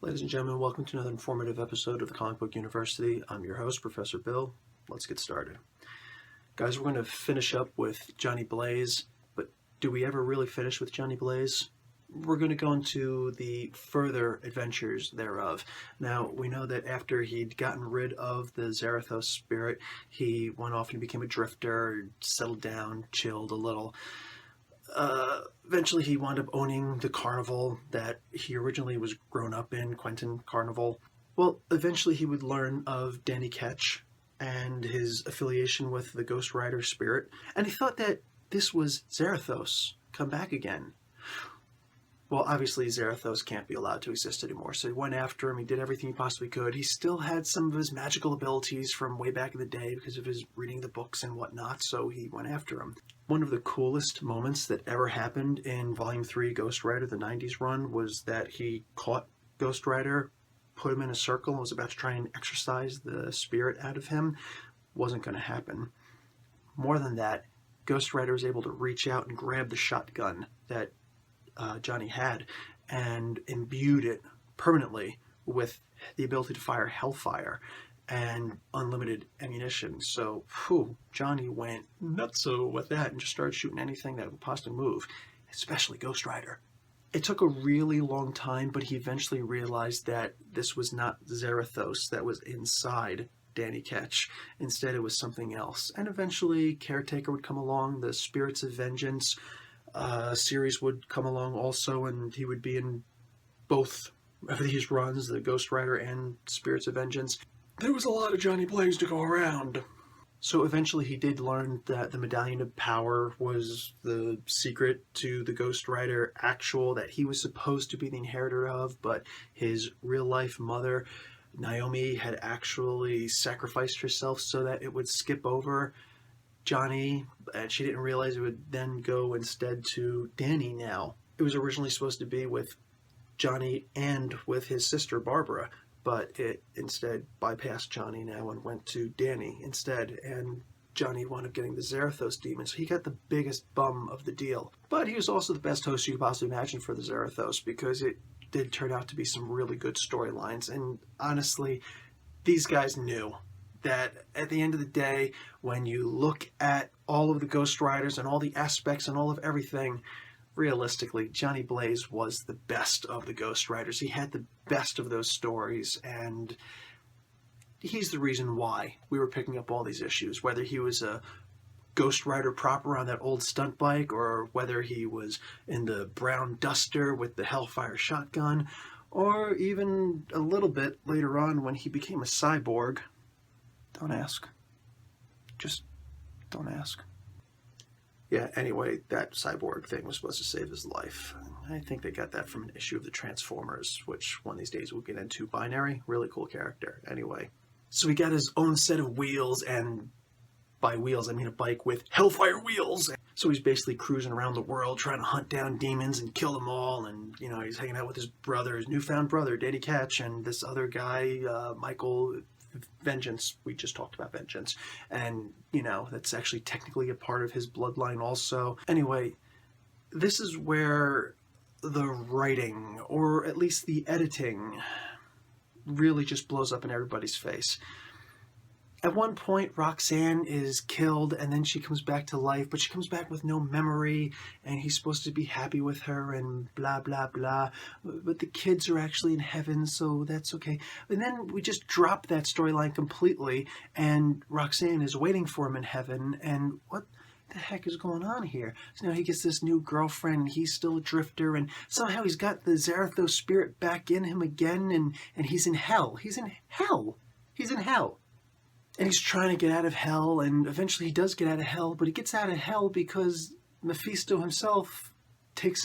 Ladies and gentlemen, welcome to another informative episode of the Comic Book University. I'm your host, Professor Bill. Let's get started. Guys, we're going to finish up with Johnny Blaze, but do we ever really finish with Johnny Blaze? We're going to go into the further adventures thereof. Now, we know that after he'd gotten rid of the Zarathos spirit, he went off and became a drifter, settled down, chilled a little. Eventually he wound up owning the carnival that he originally was grown up in, Quentin Carnival. Well, eventually he would learn of Danny Ketch and his affiliation with the Ghost Rider spirit, and he thought that this was Zarathos come back again. Well, obviously Zarathos can't be allowed to exist anymore, so he went after him. He did everything he possibly could. He still had some of his magical abilities from way back in the day because of his reading the books and whatnot, so he went after him. One of the coolest moments that ever happened in Volume 3 Ghost Rider, the 90s run, was that he caught Ghost Rider, put him in a circle, and was about to try and exorcise the spirit out of him. Wasn't going to happen. More than that, Ghost Rider was able to reach out and grab the shotgun that Johnny had and imbued it permanently with the ability to fire hellfire and unlimited ammunition. So, Johnny went nutso with that and just started shooting anything that would possibly move, especially Ghost Rider. It took a really long time, but he eventually realized that this was not Zarathos that was inside Danny Ketch. Instead, it was something else. And eventually, Caretaker would come along, the Spirits of Vengeance series would come along also, and he would be in both of these runs, the Ghost Rider and Spirits of Vengeance. There was a lot of Johnny Blaze to go around. So eventually he did learn that the Medallion of Power was the secret to the Ghost Rider actual that he was supposed to be the inheritor of, but his real-life mother, Naomi, had actually sacrificed herself so that it would skip over Johnny, and she didn't realize it would then go instead to Danny now. It was originally supposed to be with Johnny and with his sister Barbara, but it instead bypassed Johnny now and went to Danny instead, and Johnny wound up getting the Zarathos demon, so he got the biggest bum of the deal. But he was also the best host you could possibly imagine for the Zarathos, because it did turn out to be some really good storylines, and honestly, these guys knew that at the end of the day, when you look at all of the Ghost Riders and all the aspects and all of everything, realistically, Johnny Blaze was the best of the Ghost Riders. He had the best of those stories, and he's the reason why we were picking up all these issues, whether he was a Ghost Rider proper on that old stunt bike, or whether he was in the brown duster with the Hellfire shotgun, or even a little bit later on when he became a cyborg. Don't ask. Just don't ask. Yeah, anyway, that cyborg thing was supposed to save his life. I think they got that from an issue of the Transformers, which one of these days we'll get into. Binary, really cool character. Anyway, so he got his own set of wheels, and by wheels I mean a bike with Hellfire wheels. So he's basically cruising around the world trying to hunt down demons and kill them all, and he's hanging out with his brother, his newfound brother, Danny Ketch, and this other guy, Michael Vengeance. We just talked about Vengeance, and that's actually technically a part of his bloodline also. Anyway, this is where the writing, or at least the editing, really just blows up in everybody's face. At one point, Roxanne is killed, and then she comes back to life, but she comes back with no memory, and he's supposed to be happy with her, and blah, blah, blah. But the kids are actually in heaven, so that's okay. And then we just drop that storyline completely, and Roxanne is waiting for him in heaven, and what the heck is going on here? So now he gets this new girlfriend, and he's still a drifter, and somehow he's got the Zarathos spirit back in him again, and he's in hell. He's in hell. He's in hell. And he's trying to get out of hell, and eventually he does get out of hell, but he gets out of hell because Mephisto himself takes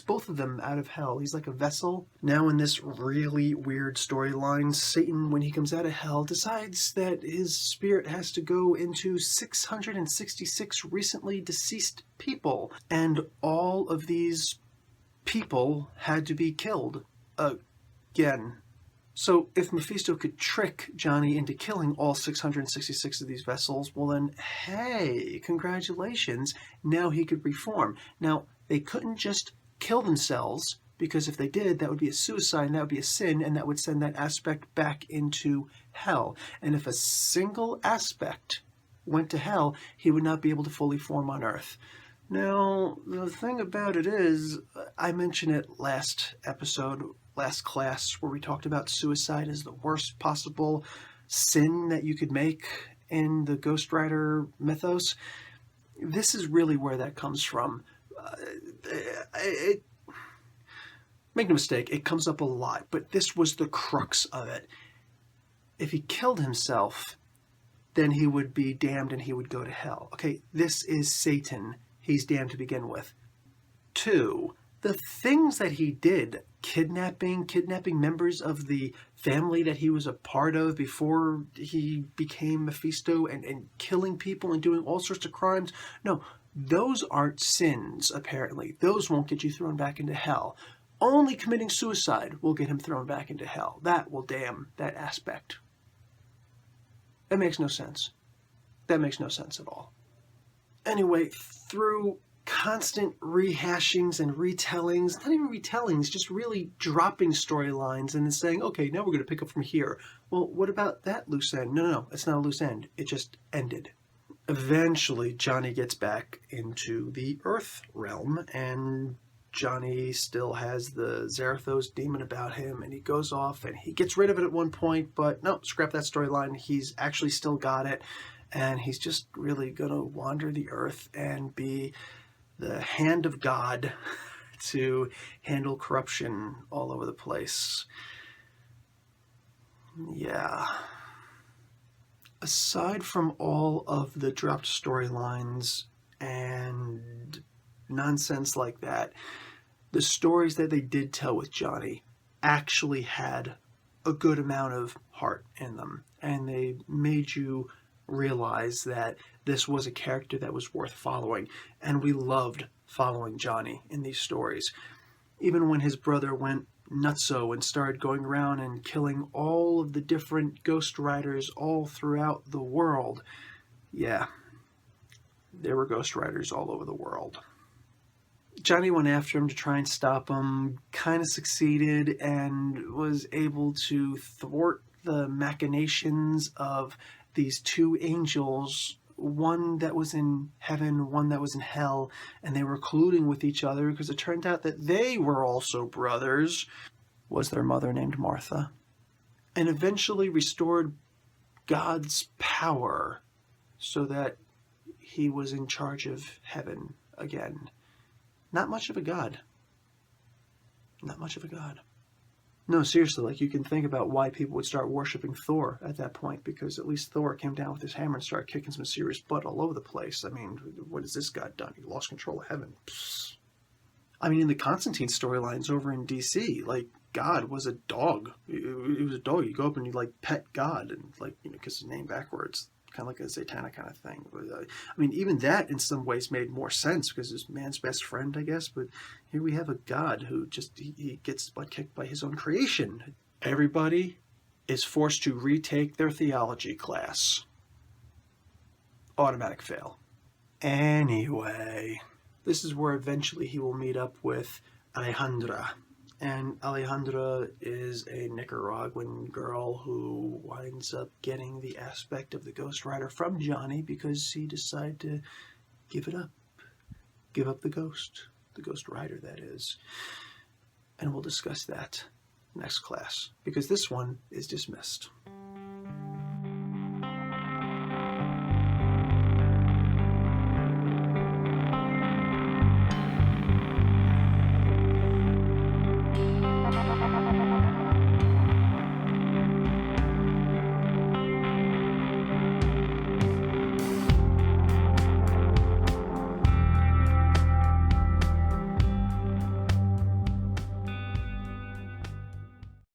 both of them out of hell. He's like a vessel. Now in this really weird storyline, Satan, when he comes out of hell, decides that his spirit has to go into 666 recently deceased people, and all of these people had to be killed again. So if Mephisto could trick Johnny into killing all 666 of these vessels, well then, hey, congratulations, now he could reform. Now, they couldn't just kill themselves because if they did, that would be a suicide, and that would be a sin, and that would send that aspect back into hell. And if a single aspect went to hell, he would not be able to fully form on earth. Now, the thing about it is, I mentioned it last episode, last class, where we talked about suicide as the worst possible sin that you could make in the Ghost Rider mythos. This is really where that comes from. Make no mistake, it comes up a lot, but this was the crux of it. If he killed himself, then he would be damned and he would go to hell. Okay, this is Satan. He's damned to begin with. 2, the things that he did, kidnapping members of the family that he was a part of before he became Mephisto, and killing people and doing all sorts of crimes. No, those aren't sins, apparently. Those won't get you thrown back into hell. Only committing suicide will get him thrown back into hell. That will damn that aspect. That makes no sense. That makes no sense at all. Anyway, through constant rehashings and retellings, not even retellings, just really dropping storylines and then saying, okay, now we're going to pick up from here. Well, what about that loose end? No, it's not a loose end. It just ended. Eventually, Johnny gets back into the Earth realm, and Johnny still has the Zarathos demon about him, and he goes off and he gets rid of it at one point, but no, scrap that storyline. He's actually still got it, and he's just really going to wander the earth and be the hand of God to handle corruption all over the place. Yeah. Aside from all of the dropped storylines and nonsense like that, the stories that they did tell with Johnny actually had a good amount of heart in them, and they made you realize that this was a character that was worth following, and we loved following Johnny in these stories. Even when his brother went nutso and started going around and killing all of the different Ghost Riders all throughout the world, yeah, there were Ghost Riders all over the world. Johnny went after him to try and stop him, kind of succeeded, and was able to thwart the machinations of these 2 angels, one that was in heaven, one that was in hell, and they were colluding with each other because it turned out that they were also brothers. Was their mother named Martha? And eventually restored God's power so that he was in charge of heaven again. Not much of a god. Not much of a god. No, seriously, like, you can think about why people would start worshiping Thor at that point, because at least Thor came down with his hammer and started kicking some serious butt all over the place. I mean, what has this god done? He lost control of heaven. Psst. I mean, in the Constantine storylines over in DC, like, God was a dog. He was a dog. You go up and you, like, pet God, and, like, you know, kiss his name backwards. Kind of like a satanic kind of thing. I mean, even that in some ways made more sense because he's man's best friend, I guess. But here we have a god who just, he gets butt kicked by his own creation. Everybody is forced to retake their theology class. Automatic fail. Anyway, this is where eventually he will meet up with Alejandra. And Alejandra is a Nicaraguan girl who winds up getting the aspect of the Ghost Rider from Johnny because he decided to give it up. Give up the Ghost Rider, that is. And we'll discuss that next class, because this one is dismissed.